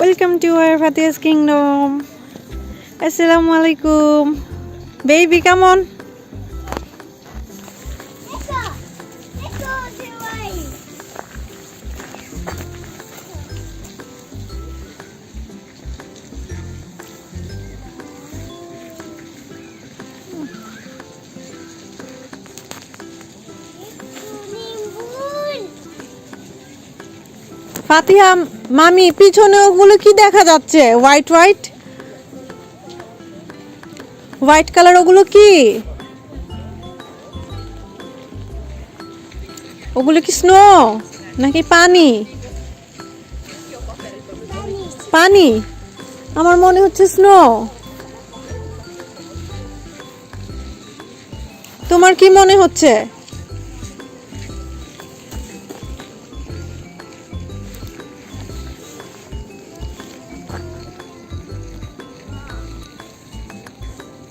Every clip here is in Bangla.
Welcome to our Fatiha's Kingdom. Assalamu alaikum. Baby, come on. Let's go the way. ফাতিহা মামি পিছনে ওগুলো কি দেখা যাচ্ছে? হোয়াইট হোয়াইট হোয়াইট কালার, ওগুলো কি? ওগুলো কি স্নো নাকি পানি? পানি, আমার মনে হচ্ছে স্নো। তোমার কি মনে হচ্ছে?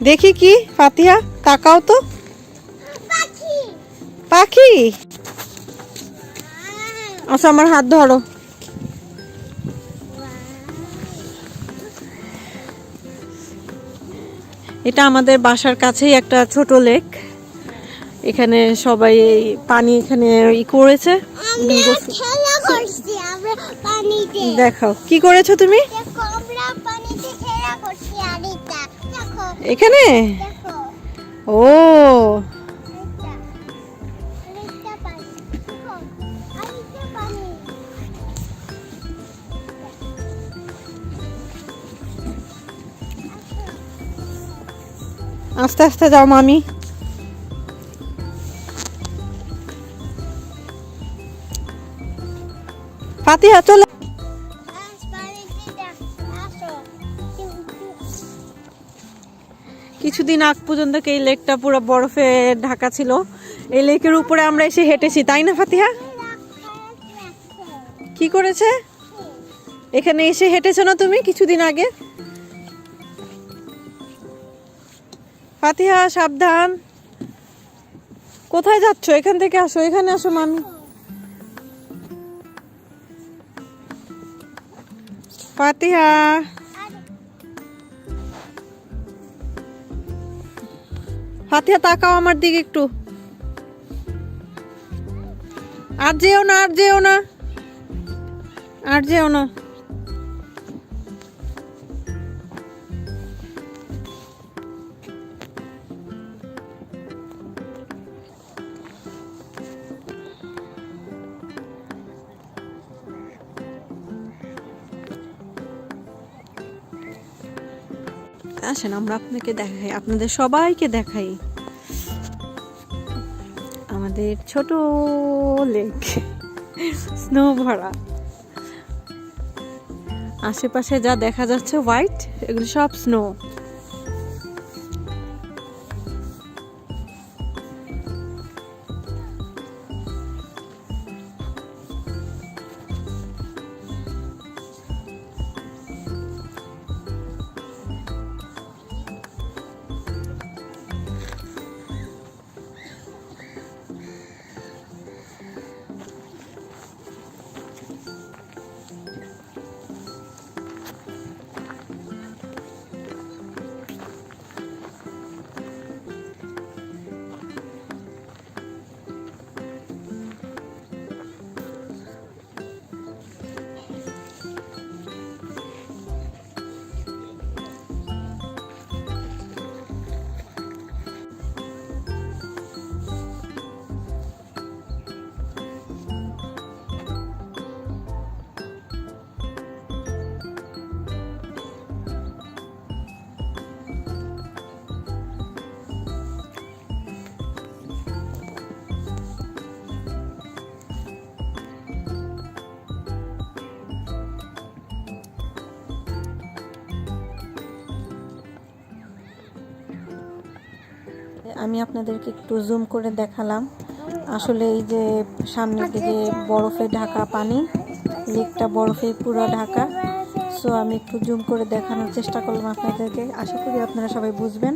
দেখি কি ফাতিহা, তাকাও তো। পাখি পাখি? আচ্ছা, আমার হাত ধরো। এটা আমাদের বাসার কাছেই একটা ছোট লেক। এখানে সবাই এই পানি এখানে করেছে। আমরা খেলা করছি, আমরা পানিতে। দেখাও কি করেছো তুমি? দেখো আমরা পানিতে খেলা করছি। আরেকটা দেখো, এখানে দেখো ও আরেকটা পানি। দেখো আরেকটা পানি। আস্তে আস্তে যাও মামি। ফাতিহা চলো। কিছুদিন আগ পর্যন্ত এই লেকটা পুরো বরফে ঢাকা ছিল। এই লেকের উপরে আমরা এসে হেঁটেছি, তাই না ফাতিহা? কি করেছে? এখানে এসে হেঁটেছো না তুমি কিছুদিন আগে? ফাতিহা সাবধান। কোথায় যাচ্ছো? এখান থেকে আসো, এখানে আসো মামি। ফাতিহা ফাতিহা তাকাও আমার দিকে একটু। আর যেও না, আর যেও না, আর যেও না। আসেন আমরা আপনাকে দেখাই, আপনাদের সবাইকে দেখাই আমাদের ছোট লেক, স্নো ভরা। আশেপাশে যা দেখা যাচ্ছে হোয়াইট, এগুলো সব স্নো। আমি আপনাদেরকে একটু জুম করে দেখালাম। আসলে এই যে সামনের দিকে বরফে ঢাকা পানি, লেকটা বরফে পুরো ঢাকা। সো আমি একটু জুম করে দেখানোর চেষ্টা করলাম আপনাদেরকে। আশা করি আপনারা সবাই বুঝবেন।